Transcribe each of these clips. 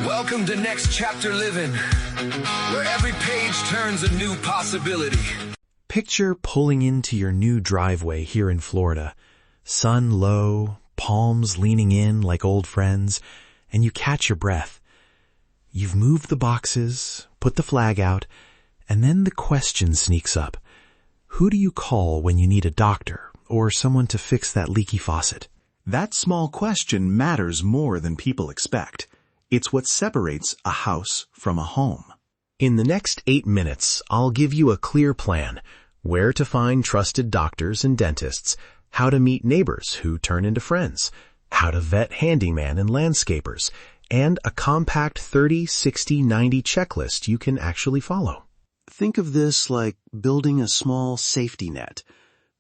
Welcome to Next Chapter Living, where every page turns a new possibility. Picture pulling into your new driveway here in Florida. Sun low, palms leaning in like old friends, and you catch your breath. You've moved the boxes, put the flag out, and then the question sneaks up. Who do you call when you need a doctor or someone to fix that leaky faucet? That small question matters more than people expect. It's what separates a house from a home. In the next 8 minutes, I'll give you a clear plan: where to find trusted doctors and dentists, how to meet neighbors who turn into friends, how to vet handyman and landscapers, and a compact 30, 60, 90 checklist you can actually follow. Think of this like building a small safety net.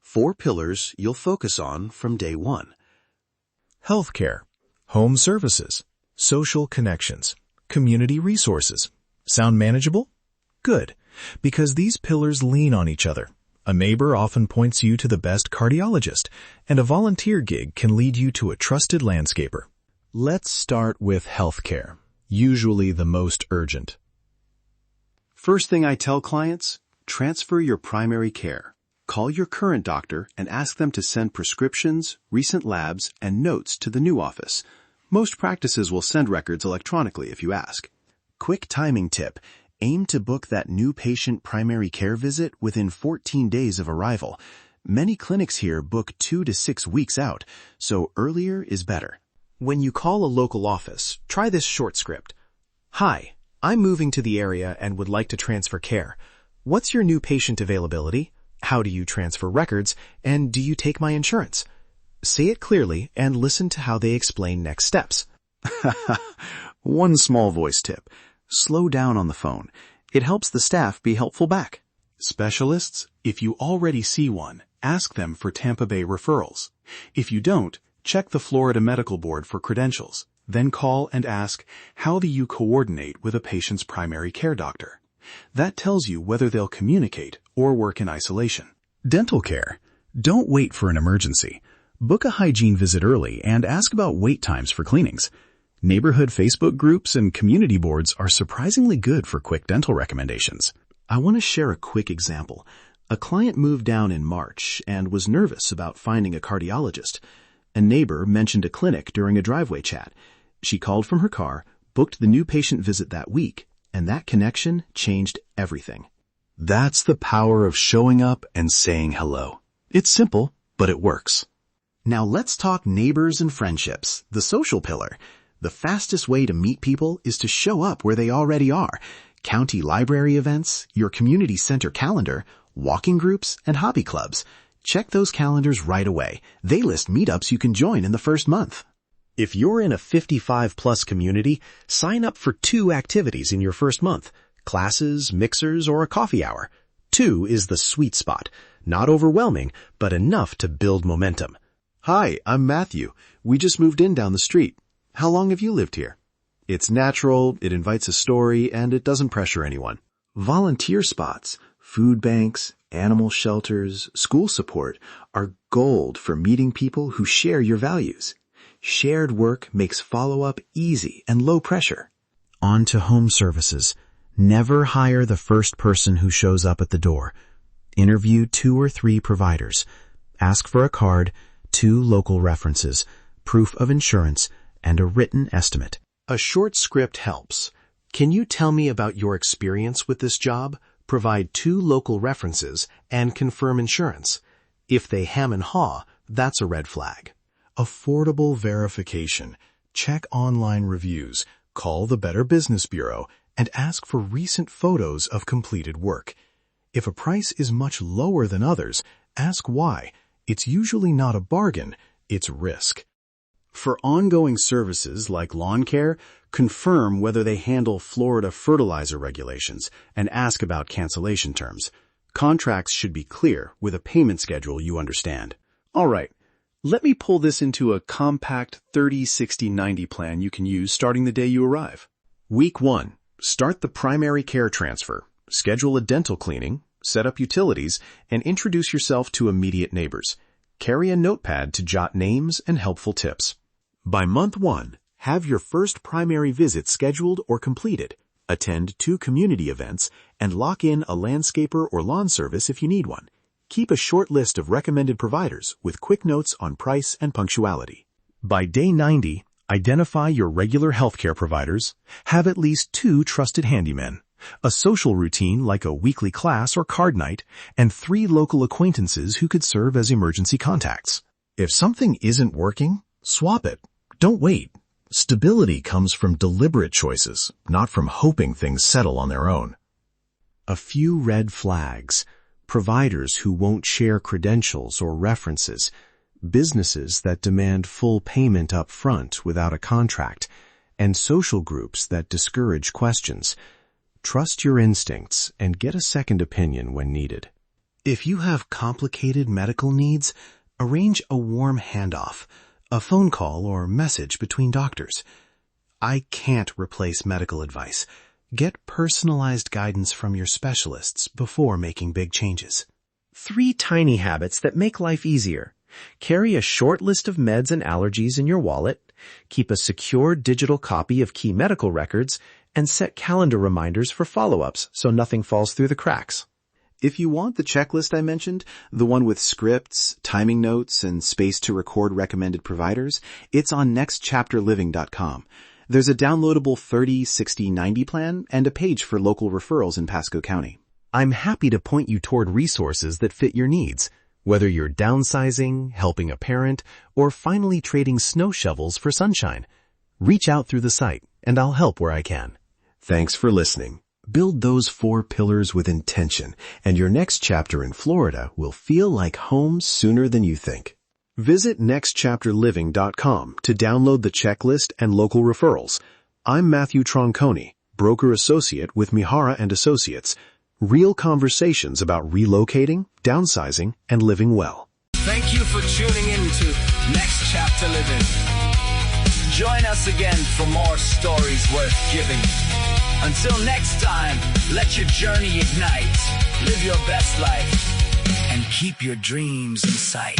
4 pillars you'll focus on from day one. Healthcare, home services, social connections, community resources. Sound manageable? Good, because these pillars lean on each other. A neighbor often points you to the best cardiologist, and a volunteer gig can lead you to a trusted landscaper. Let's start with healthcare, usually the most urgent. First thing I tell clients, transfer your primary care. Call your current doctor and ask them to send prescriptions, recent labs, and notes to the new office. Most practices will send records electronically if you ask. Quick timing tip: aim to book that new patient primary care visit within 14 days of arrival. Many clinics here book 2 to 6 weeks out, so earlier is better. When you call a local office, try this short script. Hi, I'm moving to the area and would like to transfer care. What's your new patient availability? How do you transfer records? And do you take my insurance? Say it clearly and listen to how they explain next steps. One small voice tip: slow down on the phone. It helps the staff be helpful back. Specialists, if you already see one, ask them for Tampa Bay referrals. If you don't, check the Florida Medical Board for credentials. Then call and ask, how do you coordinate with a patient's primary care doctor? That tells you whether they'll communicate or work in isolation. Dental care. Don't wait for an emergency. Book a hygiene visit early and ask about wait times for cleanings. Neighborhood Facebook groups and community boards are surprisingly good for quick dental recommendations. I want to share a quick example. A client moved down in March and was nervous about finding a cardiologist. A neighbor mentioned a clinic during a driveway chat. She called from her car, booked the new patient visit that week, and that connection changed everything. That's the power of showing up and saying hello. It's simple, but it works. Now let's talk neighbors and friendships, the social pillar. The fastest way to meet people is to show up where they already are. County library events, your community center calendar, walking groups, and hobby clubs. Check those calendars right away. They list meetups you can join in the first month. If you're in a 55-plus community, sign up for 2 activities in your first month: classes, mixers, or a coffee hour. 2 is the sweet spot. Not overwhelming, but enough to build momentum. Hi, I'm Matthew. We just moved in down the street. How long have you lived here? It's natural, it invites a story, and it doesn't pressure anyone. Volunteer spots, food banks, animal shelters, school support are gold for meeting people who share your values. Shared work makes follow-up easy and low pressure. On to home services. Never hire the first person who shows up at the door. Interview 2 or 3 providers. Ask for a card, 2 local references, proof of insurance, and a written estimate. A short script helps. Can you tell me about your experience with this job? Provide 2 local references and confirm insurance. If they hem and haw, that's a red flag. Affordable verification. Check online reviews, call the Better Business Bureau, and ask for recent photos of completed work. If a price is much lower than others, ask why. It's usually not a bargain, it's risk. For ongoing services like lawn care, confirm whether they handle Florida fertilizer regulations and ask about cancellation terms. Contracts should be clear with a payment schedule you understand. All right, let me pull this into a compact 30, 60, 90 plan you can use starting the day you arrive. Week 1, start the primary care transfer, schedule a dental cleaning, set up utilities, and introduce yourself to immediate neighbors. Carry a notepad to jot names and helpful tips. By month 1, have your first primary visit scheduled or completed, attend 2 community events, and lock in a landscaper or lawn service if you need one. Keep a short list of recommended providers with quick notes on price and punctuality. By day 90, identify your regular healthcare providers, have at least 2 trusted handymen, a social routine like a weekly class or card night, and 3 local acquaintances who could serve as emergency contacts. If something isn't working, swap it. Don't wait. Stability comes from deliberate choices, not from hoping things settle on their own. A few red flags: providers who won't share credentials or references, businesses that demand full payment up front without a contract, and social groups that discourage questions. Trust your instincts and get a second opinion when needed. If you have complicated medical needs, arrange a warm handoff, a phone call or message between doctors. I can't replace medical advice. Get personalized guidance from your specialists before making big changes. 3 tiny habits that make life easier. Carry a short list of meds and allergies in your wallet, keep a secure digital copy of key medical records, and set calendar reminders for follow-ups so nothing falls through the cracks. If you want the checklist I mentioned, the one with scripts, timing notes, and space to record recommended providers, it's on nextchapterliving.com. There's a downloadable 30, 60, 90 plan and a page for local referrals in Pasco County. I'm happy to point you toward resources that fit your needs, whether you're downsizing, helping a parent, or finally trading snow shovels for sunshine. Reach out through the site, and I'll help where I can. Thanks for listening. Build those 4 pillars with intention, and your next chapter in Florida will feel like home sooner than you think. Visit nextchapterliving.com to download the checklist and local referrals. I'm Matthew Troncone, broker associate with Mihara & Associates. Real conversations about relocating, downsizing, and living well. Thank you for tuning in to Next Chapter Living. Join us again for more stories worth giving. Until next time, let your journey ignite. Live your best life and keep your dreams in sight.